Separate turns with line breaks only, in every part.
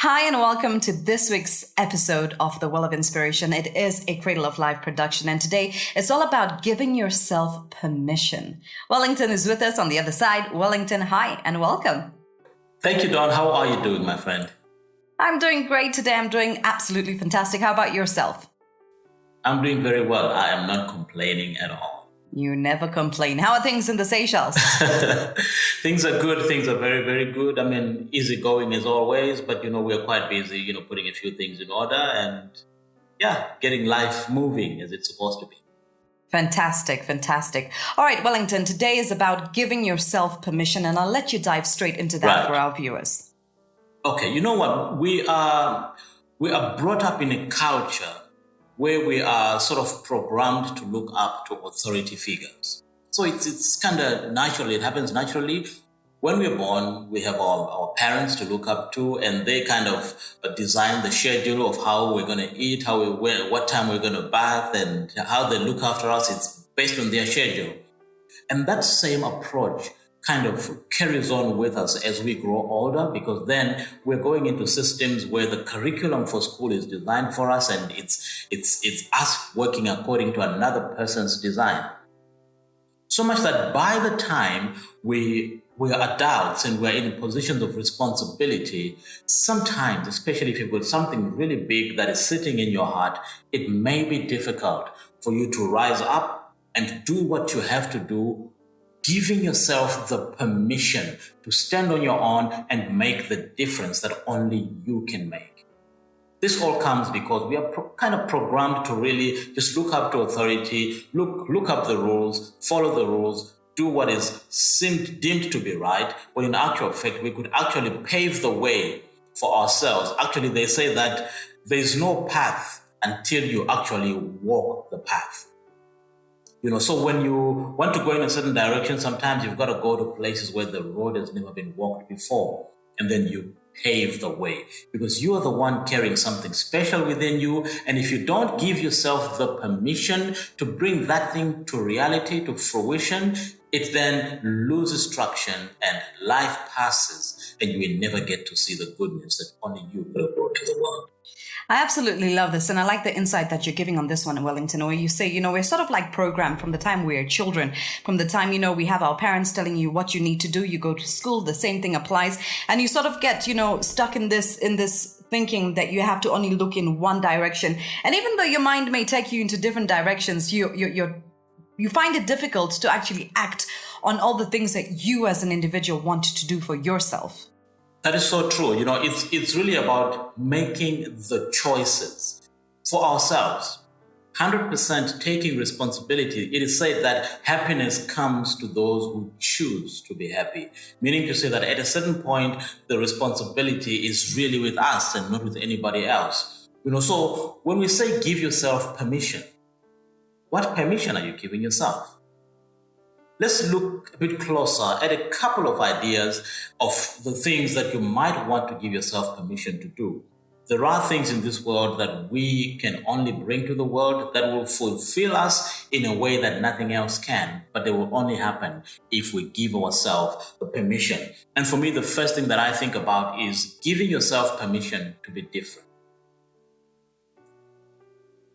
Hi, and welcome to this week's episode of The Well of Inspiration. It is a Cradle of Life production, and today it's all about giving yourself permission. Wellington is with us on the other side. Wellington, hi, and welcome.
Thank you, Don. How are you doing, my friend?
I'm doing great today. I'm doing absolutely fantastic. How about yourself?
I'm doing very well. I am not complaining at all.
You never complain. How are things in the Seychelles?
Things are good. Things are very, very good. I mean, easy going as always, but we're quite busy, putting a few things in order and getting life moving as it's supposed to be.
Fantastic, fantastic. All right, Wellington, today is about giving yourself permission, and I'll let you dive straight into that for our viewers.
Okay, you know what? We are brought up in a culture where we are sort of programmed to look up to authority figures. So it's kind of natural. It happens naturally. When we're born, we have our parents to look up to, and they kind of design the schedule of how we're going to eat, what time we're going to bath, and how they look after us. It's based on their schedule. And that same approach kind of carries on with us as we grow older, because then we're going into systems where the curriculum for school is designed for us, and it's us working according to another person's design. So much that by the time we are adults and we're in positions of responsibility, sometimes, especially if you've got something really big that is sitting in your heart, it may be difficult for you to rise up and do what you have to do, giving yourself the permission to stand on your own and make the difference that only you can make. This all comes because we are kind of programmed to really just look up to authority, look up the rules, follow the rules, do what is deemed to be right, when in actual fact, we could actually pave the way for ourselves. Actually, they say that there's no path until you actually walk the path. So when you want to go in a certain direction, sometimes you've got to go to places where the road has never been walked before. And then you pave the way, because you are the one carrying something special within you. And if you don't give yourself the permission to bring that thing to reality, to fruition, it then loses traction and life passes, and you will never get to see the goodness that only you could have brought to the world.
I absolutely love this. And I like the insight that you're giving on this one, Wellington, where you say, we're sort of like programmed from the time we're children, from the time, we have our parents telling you what you need to do. You go to school, the same thing applies. And you sort of get, stuck in this thinking that you have to only look in one direction. And even though your mind may take you into different directions, you find it difficult to actually act on all the things that you as an individual want to do for yourself.
That is so true. It's really about making the choices for ourselves. 100% taking responsibility. It is said that happiness comes to those who choose to be happy. Meaning to say that at a certain point, the responsibility is really with us and not with anybody else. So when we say give yourself permission, what permission are you giving yourself? Let's look a bit closer at a couple of ideas of the things that you might want to give yourself permission to do. There are things in this world that we can only bring to the world that will fulfill us in a way that nothing else can, but they will only happen if we give ourselves the permission. And for me, the first thing that I think about is giving yourself permission to be different.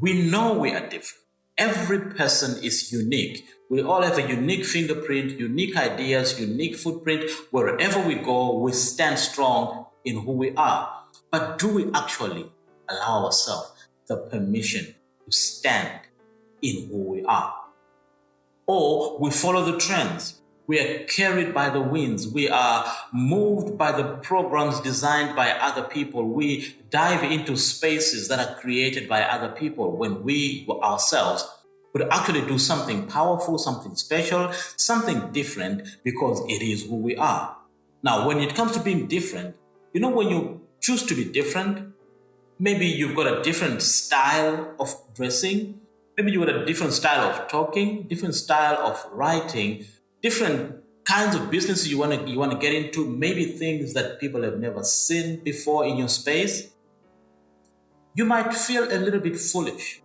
We know we are different. Every person is unique. We all have a unique fingerprint, unique ideas, unique footprint. Wherever we go, we stand strong in who we are. But do we actually allow ourselves the permission to stand in who we are? Or we follow the trends. We are carried by the winds. We are moved by the programs designed by other people. We dive into spaces that are created by other people when we ourselves could actually do something powerful, something special, something different, because it is who we are. Now, when it comes to being different, when you choose to be different, maybe you've got a different style of dressing, maybe you've got a different style of talking, different style of writing, different kinds of businesses you want to get into, maybe things that people have never seen before in your space. You might feel a little bit foolish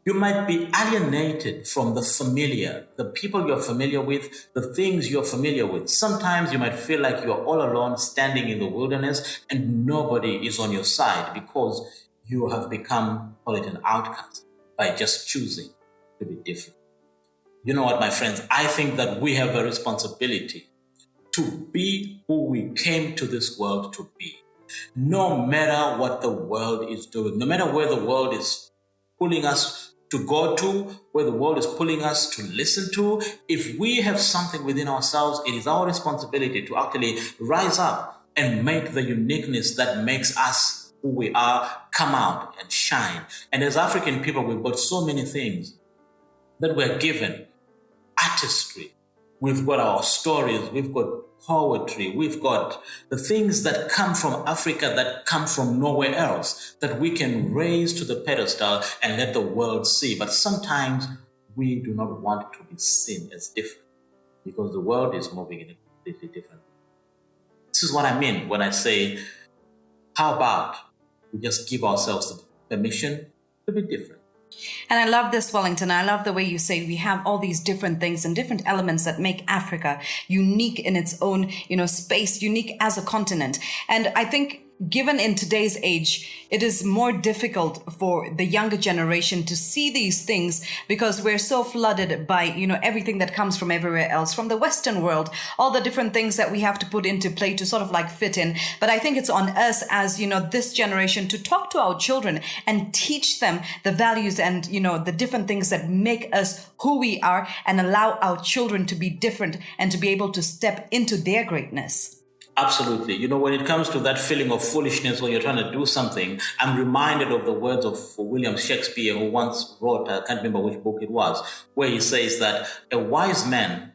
You might be alienated from the familiar, the people you're familiar with, the things you're familiar with. Sometimes you might feel like you're all alone standing in the wilderness and nobody is on your side because you have become, call it an outcast, by just choosing to be different. You know what, my friends? I think that we have a responsibility to be who we came to this world to be. No matter what the world is doing, no matter where the world is pulling us to go to, where the world is pulling us to listen to, if we have something within ourselves, it is our responsibility to actually rise up and make the uniqueness that makes us who we are come out and shine. And as African people, we've got so many things that we're given. Artistry, we've got our stories, we've got poetry, we've got the things that come from Africa that come from nowhere else that we can raise to the pedestal and let the world see. But sometimes we do not want to be seen as different because the world is moving in a completely different way. This is what I mean when I say, how about we just give ourselves the permission to be different?
And I love this, Wellington. I love the way you say we have all these different things and different elements that make Africa unique in its own, space, unique as a continent. And I think given in today's age, it is more difficult for the younger generation to see these things because we're so flooded by, everything that comes from everywhere else, from the Western world, all the different things that we have to put into play to sort of like fit in. But I think it's on us as, this generation to talk to our children and teach them the values and, the different things that make us who we are and allow our children to be different and to be able to step into their greatness.
Absolutely. When it comes to that feeling of foolishness when you're trying to do something, I'm reminded of the words of William Shakespeare, who once wrote, I can't remember which book it was, where he says that a wise man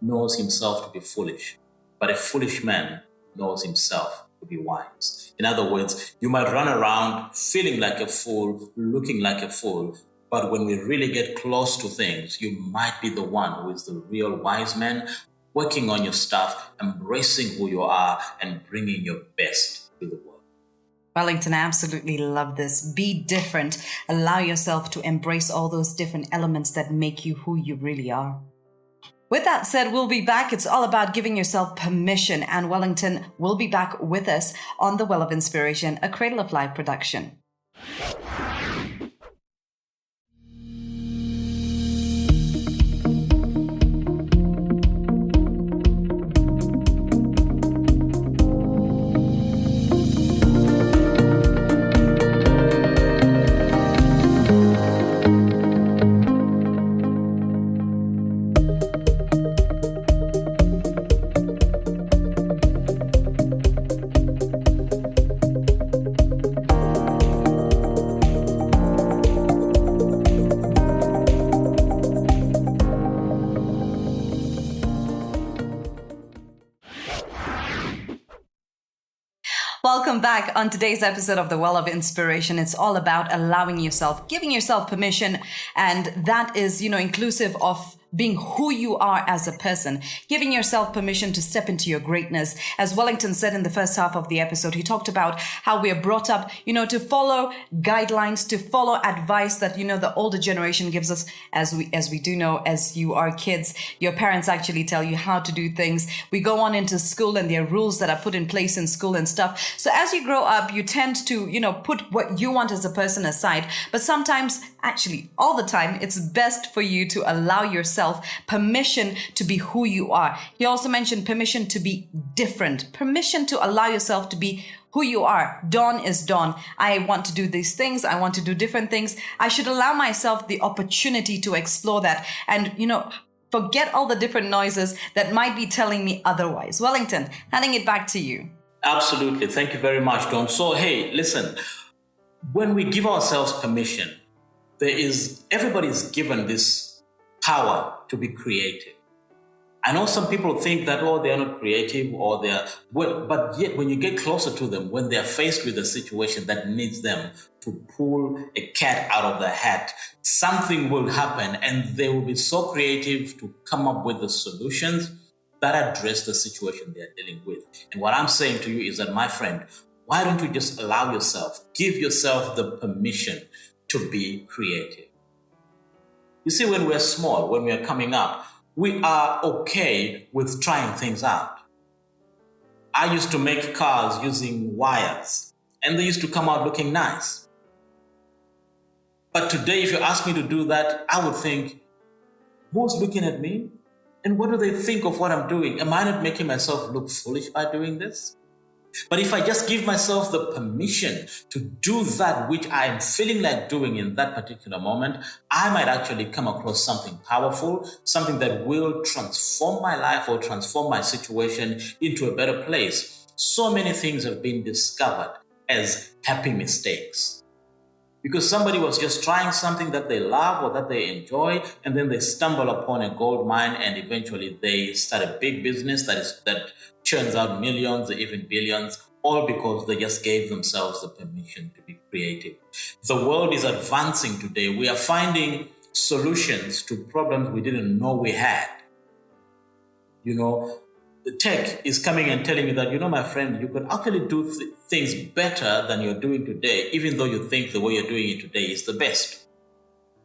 knows himself to be foolish, but a foolish man knows himself to be wise. In other words, you might run around feeling like a fool, looking like a fool, but when we really get close to things, you might be the one who is the real wise man, working on your stuff, embracing who you are, and bringing your best to the world.
Wellington, I absolutely love this. Be different. Allow yourself to embrace all those different elements that make you who you really are. With that said, we'll be back. It's all about giving yourself permission. And Wellington will be back with us on The Well of Inspiration, a Cradle of Life production. Welcome back on today's episode of The Well of Inspiration. It's all about allowing yourself, giving yourself permission. And that is, inclusive of being who you are as a person, giving yourself permission to step into your greatness. As Wellington said in the first half of the episode, he talked about how we are brought up, to follow guidelines, to follow advice that, the older generation gives us. As we do know, as you are kids, your parents actually tell you how to do things. We go on into school and there are rules that are put in place in school and stuff. So as you grow up, you tend to, put what you want as a person aside. But sometimes, actually, all the time, it's best for you to allow yourself permission to be who you are. He also mentioned permission to be different, permission to allow yourself to be who you are. Dawn is dawn. I want to do these things. I want to do different things. I should allow myself the opportunity to explore that and, forget all the different noises that might be telling me otherwise. Wellington, handing it back to you.
Absolutely. Thank you very much, Dawn. So, hey, listen, when we give ourselves permission, everybody's given this power to be creative. I know some people think that, they're not creative but yet when you get closer to them, when they're faced with a situation that needs them to pull a cat out of the hat, something will happen and they will be so creative to come up with the solutions that address the situation they're dealing with. And what I'm saying to you is that, my friend, why don't you just allow yourself, give yourself the permission to be creative? You see, when we're small, when we're coming up, we are okay with trying things out. I used to make cars using wires, and they used to come out looking nice. But today, if you ask me to do that, I would think, who's looking at me? And what do they think of what I'm doing? Am I not making myself look foolish by doing this? But if I just give myself the permission to do that which I am feeling like doing in that particular moment, I might actually come across something powerful, something that will transform my life or transform my situation into a better place. So many things have been discovered as happy mistakes. Because somebody was just trying something that they love or that they enjoy, and then they stumble upon a gold mine, and eventually they start a big business that churns out millions or even billions, all because they just gave themselves the permission to be creative. The world is advancing today. We are finding solutions to problems we didn't know we had. The tech is coming and telling you that, my friend, you could actually do things better than you're doing today, even though you think the way you're doing it today is the best.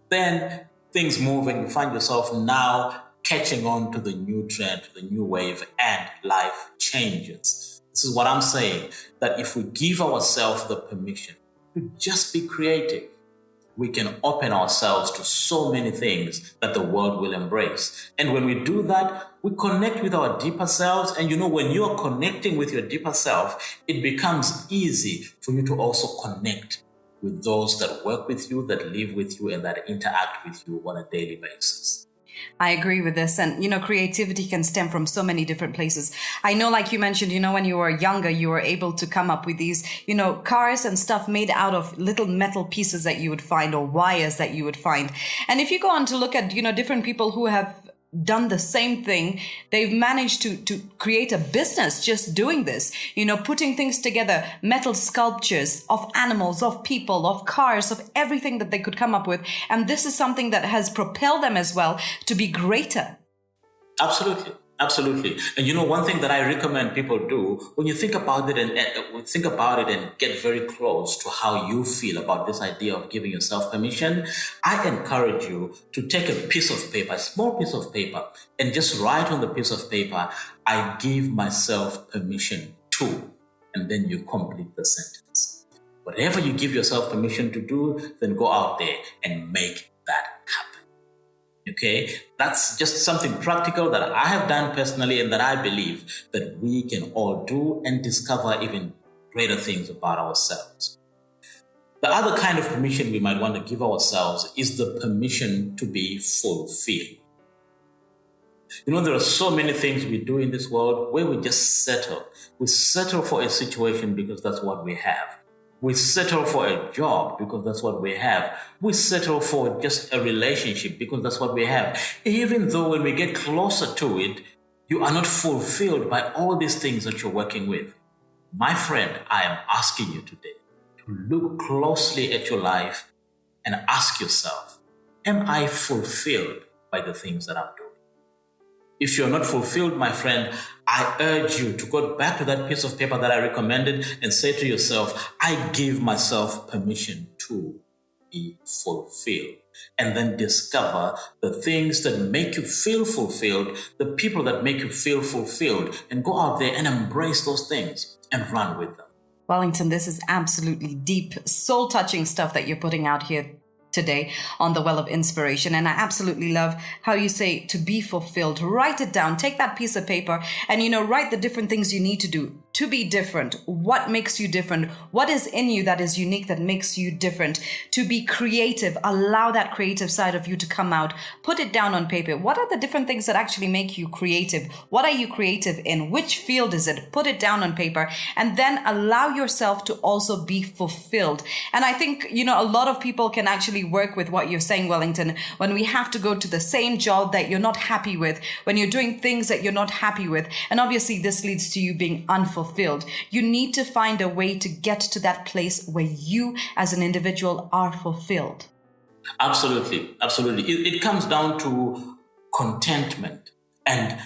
Then things move and you find yourself now catching on to the new trend, to the new wave, and life changes. This is what I'm saying, that if we give ourselves the permission to just be creative, we can open ourselves to so many things that the world will embrace. And when we do that, we connect with our deeper selves. And when you're connecting with your deeper self, it becomes easy for you to also connect with those that work with you, that live with you, and that interact with you on a daily basis.
I agree with this. And, creativity can stem from so many different places. I know, like you mentioned, when you were younger, you were able to come up with these, cars and stuff made out of little metal pieces that you would find or wires that you would find. And if you go on to look at, different people who have done the same thing, they've managed to create a business just doing this, putting things together, metal sculptures of animals, of people, of cars, of everything that they could come up with. And this is something that has propelled them as well to be greater.
Absolutely. And one thing that I recommend people do when you think about it and get very close to how you feel about this idea of giving yourself permission, I encourage you to take a piece of paper, a small piece of paper, and just write on the piece of paper, I give myself permission to, and then you complete the sentence. Whatever you give yourself permission to do, then go out there and make that happen. Okay, that's just something practical that I have done personally and that I believe that we can all do and discover even greater things about ourselves. The other kind of permission we might want to give ourselves is the permission to be fulfilled. There are so many things we do in this world where we just settle. We settle for a situation because that's what we have. We settle for a job because that's what we have. We settle for just a relationship because that's what we have. Even though when we get closer to it, you are not fulfilled by all these things that you're working with. My friend, I am asking you today to look closely at your life and ask yourself, am I fulfilled by the things that I'm doing? If you're not fulfilled, my friend, I urge you to go back to that piece of paper that I recommended and say to yourself, I give myself permission to be fulfilled. And then discover the things that make you feel fulfilled, the people that make you feel fulfilled, and go out there and embrace those things and run with them.
Wellington, this is absolutely deep, soul-touching stuff that you're putting out here today on the Well of Inspiration. And I absolutely love how you say to be fulfilled. Write it down. Take that piece of paper and, write the different things you need to do to be different. What makes you different? What is in you that is unique, that makes you different? To be creative. Allow that creative side of you to come out. Put it down on paper. What are the different things that actually make you creative? What are you creative in? Which field is it? Put it down on paper and then allow yourself to also be fulfilled. And I think, a lot of people can actually work with what you're saying, Wellington, when we have to go to the same job that you're not happy with, when you're doing things that you're not happy with. And obviously this leads to you being unfulfilled. You need to find a way to get to that place where you as an individual are fulfilled.
Absolutely. It comes down to contentment and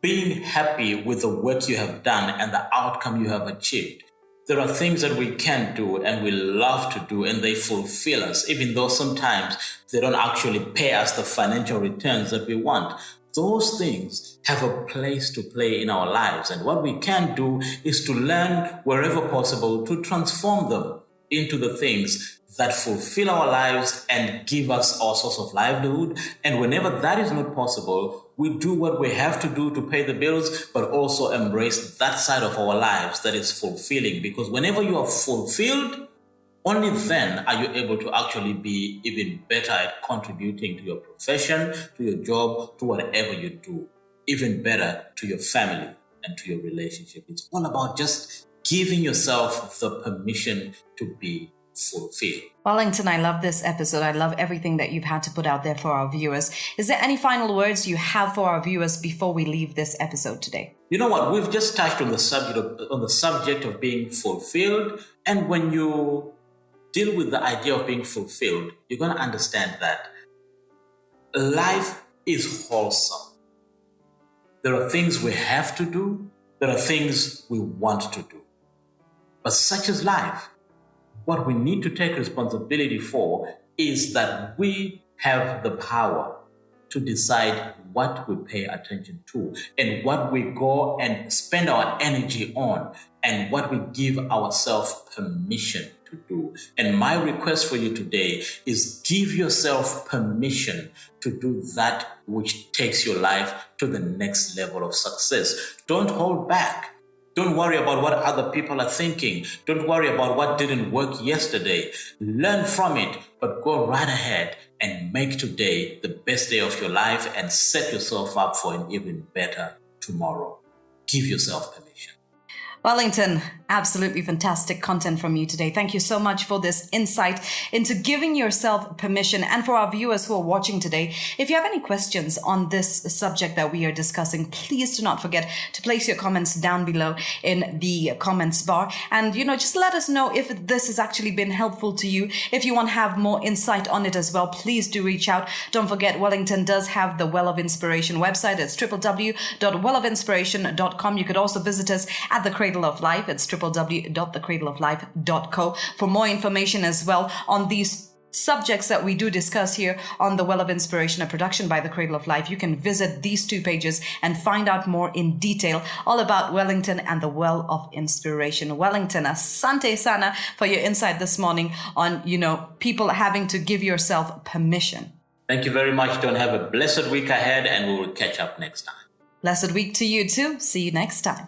being happy with the work you have done and the outcome you have achieved. There are things that we can do and we love to do, and they fulfill us, even though sometimes they don't actually pay us the financial returns that we want. Those things have a place to play in our lives. And what we can do is to learn wherever possible to transform them into the things that fulfill our lives and give us our source of livelihood. And whenever that is not possible, we do what we have to do to pay the bills, but also embrace that side of our lives that is fulfilling. Because whenever you are fulfilled, only then are you able to actually be even better at contributing to your profession, to your job, to whatever you do, even better to your family and to your relationship. It's all about just giving yourself the permission to be fulfilled.
Wellington, I love this episode. I love everything that you've had to put out there for our viewers. Is there any final words you have for our viewers before we leave this episode today?
You know what? We've just touched on the subject of being fulfilled. And when you deal with the idea of being fulfilled, you're going to understand that life is wholesome. There are things we have to do. There are things we want to do. But such is life. What we need to take responsibility for is that we have the power to decide what we pay attention to and what we go and spend our energy on and what we give ourselves permission to do. And my request for you today is give yourself permission to do that which takes your life to the next level of success. Don't hold back. Don't worry about what other people are thinking. Don't worry about what didn't work yesterday. Learn from it, but go right ahead and make today the best day of your life and set yourself up for an even better tomorrow. Give yourself permission.
Wellington, absolutely fantastic content from you today. Thank you so much for this insight into giving yourself permission. And for our viewers who are watching today, if you have any questions on this subject that we are discussing, please do not forget to place your comments down below in the comments bar. And, just let us know if this has actually been helpful to you. If you want to have more insight on it as well, please do reach out. Don't forget, Wellington does have the Well of Inspiration website. It's www.wellofinspiration.com. You could also visit us at the Cradle of Life. It's www.thecradleoflife.co for more information as well on these subjects that we do discuss here on the Well of Inspiration, a production by the Cradle of Life. You can visit these two pages and find out more in detail all about Wellington and the Well of Inspiration. Wellington, asante sana for your insight this morning on, people having to give yourself permission.
Thank you very much. Don't have a blessed week ahead, and we will catch up next time.
Blessed week to you too. See you next time.